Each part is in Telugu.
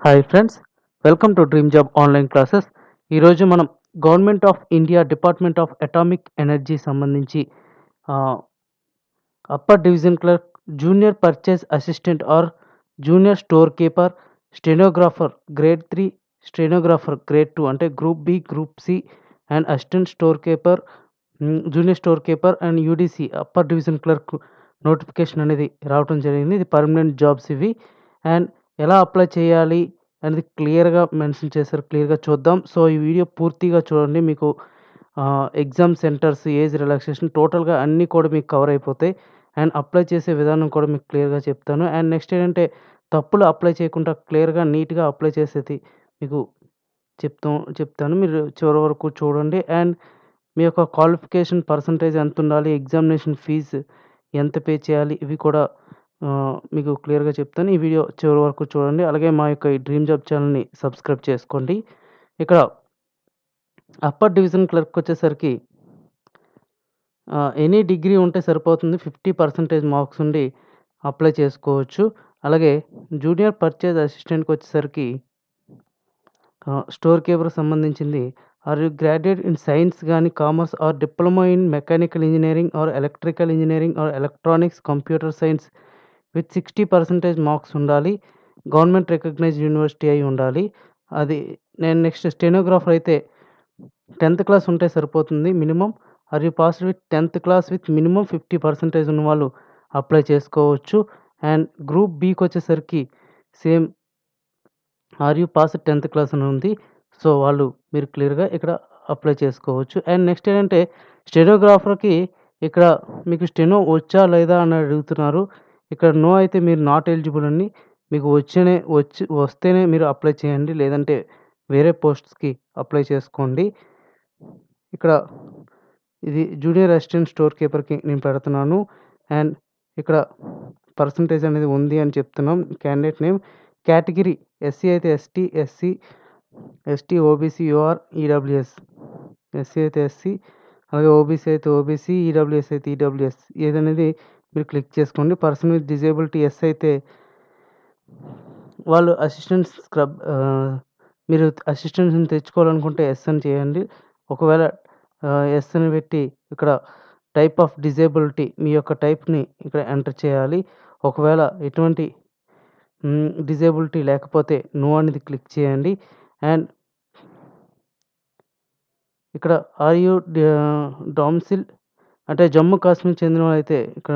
Hi friends, welcome to Dream Job online classes. ఈరోజు మనం government of India department of atomic energy సంబంధించి upper division clerk, junior purchase assistant or junior storekeeper, stenographer grade 3, stenographer grade 2 అంటే group B, group C and assistant storekeeper, junior storekeeper and UDC upper division clerk notification అనేది రావటం జరిగింది. ఇది పర్మనెంట్ జాబ్స్ ఇవి. అండ్ ఎలా అప్లై చేయాలి అనేది క్లియర్‌గా మెన్షన్ చేశారు. క్లియర్‌గా చూద్దాం. సో, ఈ వీడియో పూర్తిగా చూడండి. మీకు ఎగ్జామ్ సెంటర్స్, ఏజ్ రిలాక్సేషన్ టోటల్‌గా అన్నీ కూడా మీకు కవర్ అయిపోతాయి. అండ్ అప్లై చేసే విధానం కూడా మీకు క్లియర్‌గా చెప్తాను. అండ్ నెక్స్ట్ ఏంటంటే తప్పులు అప్లై చేయకుండా క్లియర్‌గా, నీట్‌గా అప్లై చేసేది మీకు చెప్తాను. మీరు చివరి వరకు చూడండి. అండ్ మీ యొక్క క్వాలిఫికేషన్ పర్సెంటేజ్ ఎంతుండాలి, ఎగ్జామినేషన్ ఫీజు ఎంత పే చేయాలి, ఇవి కూడా మీకు క్లియర్‌గా చెప్తాను. ఈ వీడియో చివరి వరకు చూడండి. అలాగే మా యొక్క ఈ డ్రీమ్ జాబ్ ఛానల్‌ని సబ్స్క్రైబ్ చేసుకోండి. ఇక్కడ అప్పర్ డివిజన్ క్లర్కొచ్చేసరికి ఎనీ డిగ్రీ ఉంటే సరిపోతుంది. 50% మార్క్స్ ఉండి అప్లై చేసుకోవచ్చు. అలాగే జూనియర్ పర్చేజ్ అసిస్టెంట్‌కొచ్చేసరికి స్టోర్ కీపర్‌కి సంబంధించింది. Or you graduate in science గాని, commerce or diploma in mechanical engineering or electrical engineering or electronics, computer science with 60% marks ఉండాలి. గవర్నమెంట్ రికగ్నైజ్డ్ యూనివర్సిటీ అయి ఉండాలి. అది నేను నెక్స్ట్ స్టెనోగ్రాఫర్ అయితే 10థ్ క్లాస్ ఉంటే సరిపోతుంది minimum. Or you passed with 10థ్ క్లాస్ విత్ మినిమమ్ 50% ఉన్నవాళ్ళు అప్లై చేసుకోవచ్చు. అండ్ గ్రూప్ బికొచ్చేసరికి సేమ్ ఆర్ యూ పాస్డ్ 10థ్ క్లాస్ అని ఉంది. సో, వాళ్ళు మీరు క్లియర్‌గా ఇక్కడ అప్లై చేసుకోవచ్చు. అండ్ నెక్స్ట్ ఏంటంటే స్టెనోగ్రాఫర్‌కి ఇక్కడ మీకు స్టెనో వచ్చా లేదా అని అడుగుతున్నారు. ఇక్కడ నో అయితే మీరు నాట్ ఎలిజిబుల్ అండి. మీకు వస్తేనే మీరు అప్లై చేయండి. లేదంటే వేరే పోస్ట్స్‌కి అప్లై చేసుకోండి. ఇక్కడ ఇది జూనియర్ అసిస్టెంట్ స్టోర్ కీపర్‌కి నేను పెడుతున్నాను. అండ్ ఇక్కడ పర్సెంటేజ్ అనేది ఉంది అని చెప్తున్నాం. క్యాండిడేట్ నేమ్, కేటగిరీ ఎస్సీ అయితే ST, ST, OBC, UR, EWS. SC అయితే ఎస్సీ, అలాగే ఓబీసీ అయితే ఓబీసీ, ఈడబ్ల్యూఎస్ అయితే ఈడబ్ల్యూఎస్. ఏదనేది మీరు క్లిక్ చేసుకోండి. పర్సన్ విత్ డిజేబిలిటీ ఎస్ అయితే వాళ్ళు మీరు అసిస్టెంట్స్‌ని తెచ్చుకోవాలనుకుంటే ఎస్ అని చేయండి. ఒకవేళ ఎస్ అని పెట్టి ఇక్కడ టైప్ ఆఫ్ డిజేబిలిటీ మీ యొక్క టైప్‌ని ఇక్కడ ఎంటర్ చేయాలి. ఒకవేళ ఎటువంటి డిజేబిలిటీ లేకపోతే నో అనేది క్లిక్ చేయండి. అండ్ ఇక్కడ ఆర్ యూ డొమిసిల్ అంటే జమ్మూ కాశ్మీర్ చెందిన వాళ్ళైతే ఇక్కడ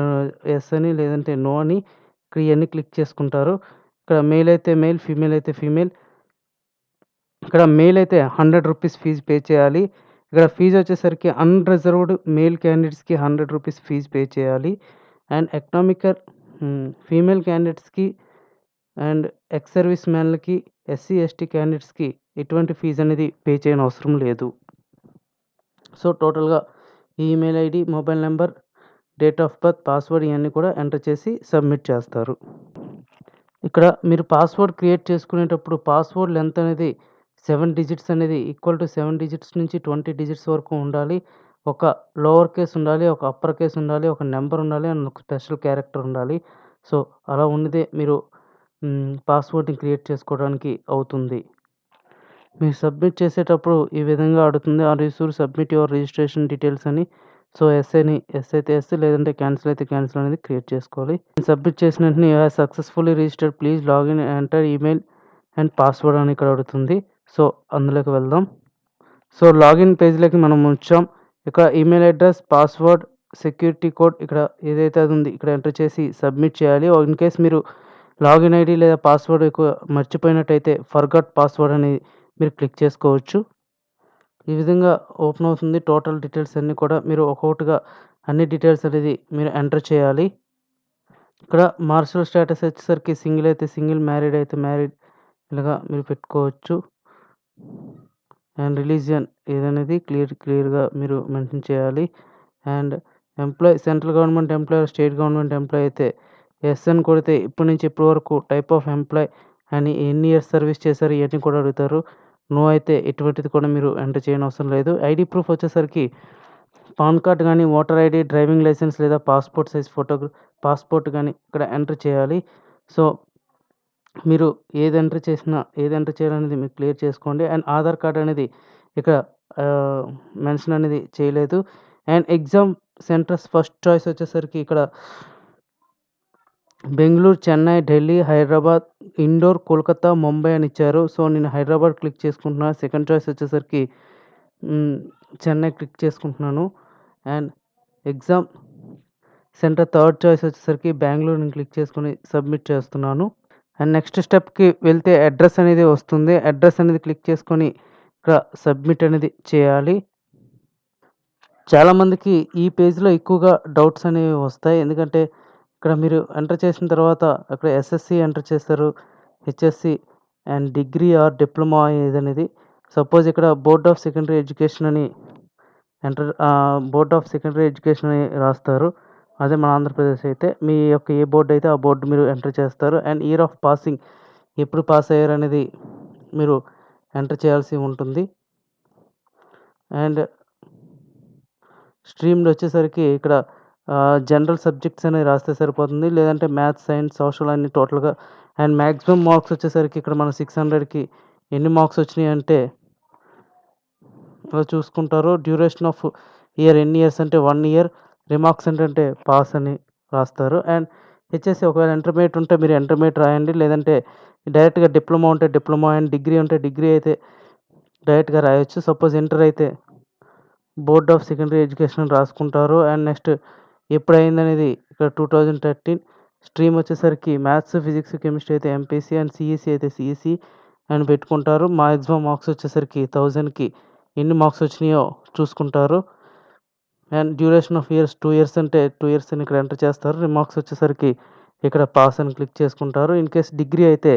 ఎస్ అని, లేదంటే నో అని ఇక్కడ ఇయన్నీ క్లిక్ చేసుకుంటారు. ఇక్కడ మేల్ అయితే మేల్, ఫీమేల్ అయితే ఫీమేల్. ఇక్కడ మేల్ అయితే ₹100 ఫీజ్ పే చేయాలి. ఇక్కడ ఫీజ్ వచ్చేసరికి అన్‌రిజర్వ్డ్ మేల్ క్యాండిడేట్స్‌కి ₹100 ఫీజ్ పే చేయాలి. అండ్ ఫీమేల్ క్యాండిడేట్స్‌కి అండ్ ఎక్స్ సర్వీస్ మ్యాన్‌లకి, ఎస్సీ, ఎస్టీ క్యాండిడేట్స్‌కి ఎటువంటి ఫీజ్ అనేది పే చేయనవసరం లేదు. సో, టోటల్‌గా email ID, mobile number, date of birth, password ఇయన్నీ కూడా ఎంటర్ చేసి సబ్మిట్ చేస్తారు. ఇక్కడ మీరు పాస్వర్డ్ క్రియేట్ చేసుకునేటప్పుడు పాస్వర్డ్ లెంత్ అనేది 7 డిజిట్స్ అనేది ఈక్వల్ టు 7 డిజిట్స్ నుంచి 20 డిజిట్స్ వరకు ఉండాలి. ఒక లోవర్ కేస్ ఉండాలి, ఒక అప్పర్ కేస్ ఉండాలి, ఒక నంబర్ ఉండాలి అండ్ ఒక స్పెషల్ క్యారెక్టర్ ఉండాలి. సో, అలా ఉన్నదే మీరు పాస్వర్డ్‌ని క్రియేట్ చేసుకోవడానికి అవుతుంది. మీరు సబ్మిట్ చేసేటప్పుడు ఈ విధంగా అడుగుతుంది. Are you sure submit your registration details అని. సో, ఎస్ అయితే ఎస్, లేదంటే క్యాన్సిల్ అయితే క్యాన్సిల్ అనేది క్రియేట్ చేసుకోవాలి. సబ్మిట్ చేసిన వెంటనే you have successfully registered, please login, enter email and password అని ఇక్కడ అడుగుతుంది. సో, అందులోకి వెళ్దాం. సో, లాగిన్ పేజ్‌లోకి మనం వచ్చాం. ఇక్కడ email address, password, security code ఇక్కడ ఏదైతే అది ఉంది ఇక్కడ ఎంటర్ చేసి సబ్మిట్ చేయాలి. ఇన్ కేస్ మీరు లాగిన్ ఐడీ లేదా పాస్వర్డ్ మర్చిపోయినట్టయితే ఫర్గాట్ పాస్వర్డ్ అని మీరు క్లిక్ చేసుకోవచ్చు. ఈ విధంగా ఓపెన్ అవుతుంది. టోటల్ డీటెయిల్స్ అన్నీ కూడా మీరు ఒక్కొక్కటిగా అన్ని డీటెయిల్స్ అనేది మీరు ఎంటర్ చేయాలి. ఇక్కడ మార్షల్ స్టేటస్ వచ్చేసరికి సింగిల్ అయితే సింగిల్, మ్యారీడ్ అయితే మ్యారీడ్ ఇలాగా మీరు పెట్టుకోవచ్చు. అండ్ రిలీజియన్ ఏదనేది క్లియర్‌గా మీరు మెన్షన్ చేయాలి. And central government employee, state government employee అయితే ఎస్ అని కొడితే ఇప్పటి నుంచి ఇప్పటి వరకు టైప్ ఆఫ్ ఎంప్లాయ్ అని ఎన్ని ఇయర్స్ సర్వీస్ చేశారు ఇయన్నీ కూడా అడుగుతారు. నో అయితే ఎటువంటిది కూడా మీరు ఎంటర్ చేయనవసరం లేదు. ఐడీ ప్రూఫ్ వచ్చేసరికి పాన్ కార్డ్ గానీ, ఓటర్ ఐడీ, డ్రైవింగ్ లైసెన్స్ లేదా పాస్‌పోర్ట్ సైజ్ పాస్‌పోర్ట్ గానీ ఇక్కడ ఎంటర్ చేయాలి. సో, మీరు ఏది ఎంటర్ చేయాలనేది మీరు క్లియర్ చేసుకోండి. అండ్ ఆధార్ కార్డ్ అనేది ఇక్కడ మెన్షన్ అనేది చేయలేదు. And exam centres first choice వచ్చేసరికి ఇక్కడ బెంగుళూరు, చెన్నై, ఢిల్లీ, హైదరాబాద్, ఇండోర్, కోల్కతా, ముంబై అని ఇచ్చారు. సో, నేను హైదరాబాద్ క్లిక్ చేసుకుంటున్నాను. సెకండ్ చాయిస్ వచ్చేసరికి చెన్నై క్లిక్ చేసుకుంటున్నాను. And exam centre third choice వచ్చేసరికి బెంగుళూరుని క్లిక్ చేసుకొని సబ్మిట్ చేస్తున్నాను. అండ్ నెక్స్ట్ స్టెప్‌కి వెళ్తే అడ్రెస్ అనేది వస్తుంది. అడ్రెస్ అనేది క్లిక్ చేసుకొని ఇక్కడ సబ్మిట్ అనేది చేయాలి. చాలామందికి ఈ పేజ్‌లో ఎక్కువగా డౌట్స్ అనేవి వస్తాయి. ఎందుకంటే ఇక్కడ మీరు ఎంటర్ చేసిన తర్వాత అక్కడ ఎస్ఎస్‌సి ఎంటర్ చేస్తారు. HSC and degree or diploma ఏదనేది. సపోజ్ ఇక్కడ బోర్డ్ ఆఫ్ సెకండరీ ఎడ్యుకేషన్ అని బోర్డ్ ఆఫ్ సెకండరీ ఎడ్యుకేషన్ అని రాస్తారు. అదే మన ఆంధ్రప్రదేశ్ అయితే మీ యొక్క ఏ బోర్డ్ అయితే ఆ బోర్డు మీరు ఎంటర్ చేస్తారు. అండ్ ఇయర్ ఆఫ్ పాసింగ్ ఎప్పుడు పాస్ అయ్యారనేది మీరు ఎంటర్ చేయాల్సి ఉంటుంది. అండ్ స్ట్రీమ్‌లో వచ్చేసరికి ఇక్కడ జనరల్ సబ్జెక్ట్స్ అనేవి రాస్తే సరిపోతుంది. లేదంటే మ్యాథ్స్, సైన్స్, సోషల్ అన్ని టోటల్‌గా అండ్ మాక్సిమం మార్క్స్ వచ్చేసరికి ఇక్కడ మనం 600కి ఎన్ని మార్క్స్ వచ్చినాయంటే ఇలా చూసుకుంటారు. డ్యూరేషన్ ఆఫ్ ఇయర్ ఎన్ని ఇయర్స్ అంటే 1 ఇయర్. రిమార్క్స్ ఏంటంటే పాస్ అని రాస్తారు. అండ్ హెచ్ఎస్‌సి ఒకవేళ ఇంటర్మీడియేట్ ఉంటే మీరు ఇంటర్మీడియేట్ రాయండి. లేదంటే డైరెక్ట్‌గా డిప్లొమా ఉంటే డిప్లొమా అండ్ డిగ్రీ ఉంటే డిగ్రీ అయితే డైరెక్ట్‌గా రాయొచ్చు. సపోజ్ ఇంటర్ అయితే బోర్డ్ ఆఫ్ సెకండరీ ఎడ్యుకేషన్ అని రాసుకుంటారు. అండ్ నెక్స్ట్ ఎప్పుడయిందనేది ఇక్కడ 2013 స్ట్రీమ్ వచ్చేసరికి మ్యాథ్స్, ఫిజిక్స్, కెమిస్ట్రీ అయితే ఎంపీసీ అండ్ సీఈసీ అయితే సీఈసీ అని పెట్టుకుంటారు. మాక్సిమం మార్క్స్ వచ్చేసరికి 1000కి ఎన్ని మార్క్స్ వచ్చినాయో చూసుకుంటారు. And duration of years 2 years అంటే 2 ఇయర్స్ అని ఇక్కడ ఎంటర్ చేస్తారు. రిమార్క్స్ వచ్చేసరికి ఇక్కడ పాస్ అని క్లిక్ చేసుకుంటారు. ఇన్ కేస్ డిగ్రీ అయితే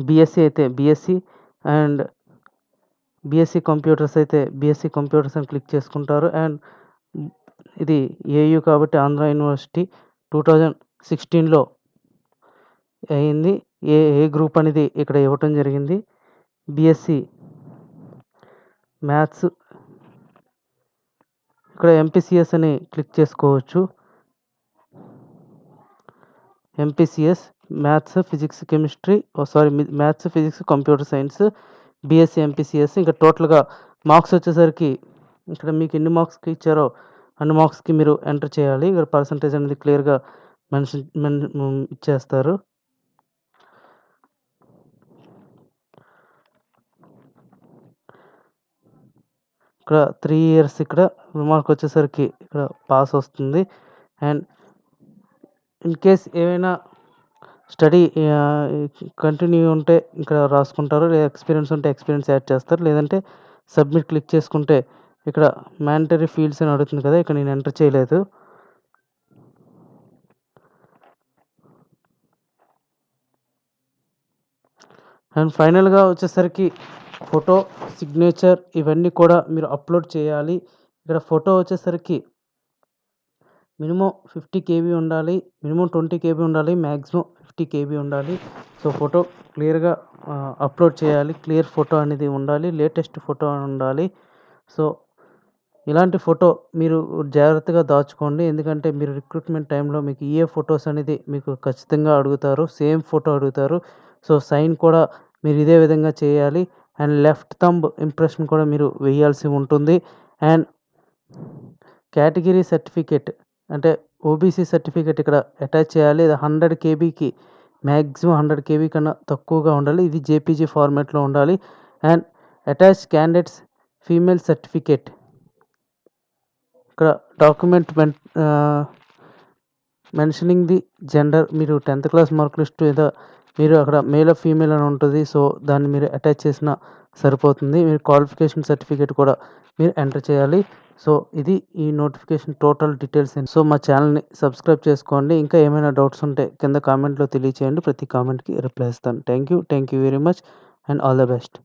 బీఎస్సీ అయితే బీఎస్సీ అండ్ బీఎస్సీ కంప్యూటర్స్ అయితే బీఎస్సీ కంప్యూటర్స్ అని క్లిక్ చేసుకుంటారు. అండ్ ఇది ఏయూ కాబట్టి ఆంధ్ర యూనివర్సిటీ 2016లో అయింది. ఏ గ్రూప్ అనేది ఇక్కడ ఇవ్వటం జరిగింది. బీఎస్సీ మ్యాథ్స్ ఇక్కడ ఎంపీసీఎస్ అని క్లిక్ చేసుకోవచ్చు. MPCS maths, physics, chemistry maths, physics, computer science BSc MPCS ఇంకా టోటల్‌గా మార్క్స్ వచ్చేసరికి ఇక్కడ మీకు ఎన్ని మార్క్స్‌కి ఇచ్చారో అన్ని మార్క్స్‌కి మీరు ఎంటర్ చేయాలి. ఇక్కడ పర్సెంటేజ్ అనేది క్లియర్‌గా ఇచ్చేస్తారు. ఇక్కడ 3 ఇయర్స్ ఇక్కడ రిమార్క్ వచ్చేసరికి ఇక్కడ పాస్ వస్తుంది. అండ్ ఇన్ కేస్ ఏమైనా స్టడీ కంటిన్యూ ఉంటే ఇక్కడ రాసుకుంటారు. లేదా ఎక్స్పీరియన్స్ ఉంటే ఎక్స్పీరియన్స్ యాడ్ చేస్తారు. లేదంటే సబ్మిట్ క్లిక్ చేసుకుంటే ఇక్కడ మ్యాండటరీ ఫీల్డ్స్ అని అడుగుతుంది కదా! ఇక్కడ నేను ఎంటర్ చేయలేదు. అండ్ ఫైనల్‌గా వచ్చేసరికి ఫోటో, సిగ్నేచర్ ఇవన్నీ కూడా మీరు అప్లోడ్ చేయాలి. ఇక్కడ ఫోటో వచ్చేసరికి మినిమమ్ 50 కేబీ ఉండాలి. మినిమమ్ 20 కేబీ ఉండాలి. మాక్సిమం 50 కేబీ ఉండాలి. సో, ఫోటో క్లియర్‌గా అప్లోడ్ చేయాలి. క్లియర్ ఫోటో అనేది ఉండాలి. లేటెస్ట్ ఫోటో ఉండాలి. సో, ఇలాంటి ఫోటో మీరు జాగ్రత్తగా దాచుకోండి. ఎందుకంటే మీరు రిక్రూట్మెంట్ టైంలో మీకు ఏ ఫోటోస్ అనేది మీకు ఖచ్చితంగా అడుగుతారు. సేమ్ ఫోటో అడుగుతారు. సో, సైన్ కూడా మీరు ఇదే విధంగా చేయాలి. అండ్ లెఫ్ట్ థంబ్ ఇంప్రెషన్ కూడా మీరు వేయాల్సి ఉంటుంది. అండ్ కేటగిరీ సర్టిఫికేట్ అంటే ఓబీసీ సర్టిఫికేట్ ఇక్కడ అటాచ్ చేయాలి. ఇది 100 కేబీకి మ్యాక్సిమం 100 కేబీ కన్నా తక్కువగా ఉండాలి. ఇది జేపీజీ ఫార్మాట్‌లో ఉండాలి. And attach candidates female certificate ఇక్కడ డాక్యుమెంట్ మెన్షనింగ్ ది జెండర్ మీరు 10th క్లాస్ మార్క్ లిస్ట్ ఏదో మీరు అక్కడ మేల్ ఆర్ ఫీమేల్ అని ఉంటుంది. సో, దాన్ని మీరు అటాచ్ చేసినా సరిపోతుంది. మీరు క్వాలిఫికేషన్ సర్టిఫికేట్ కూడా మీరు ఎంటర్ చేయాలి. సో, ఇది ఈ నోటిఫికేషన్ టోటల్ డీటెయిల్స్. సో, మా ఛానల్‌ని సబ్స్క్రైబ్ చేసుకోండి. ఇంకా ఏమైనా డౌట్స్ ఉంటే కింద కామెంట్‌లో తెలియచేయండి. ప్రతి కామెంట్‌కి రిప్లై ఇస్తాను. Thank you very much and all the best.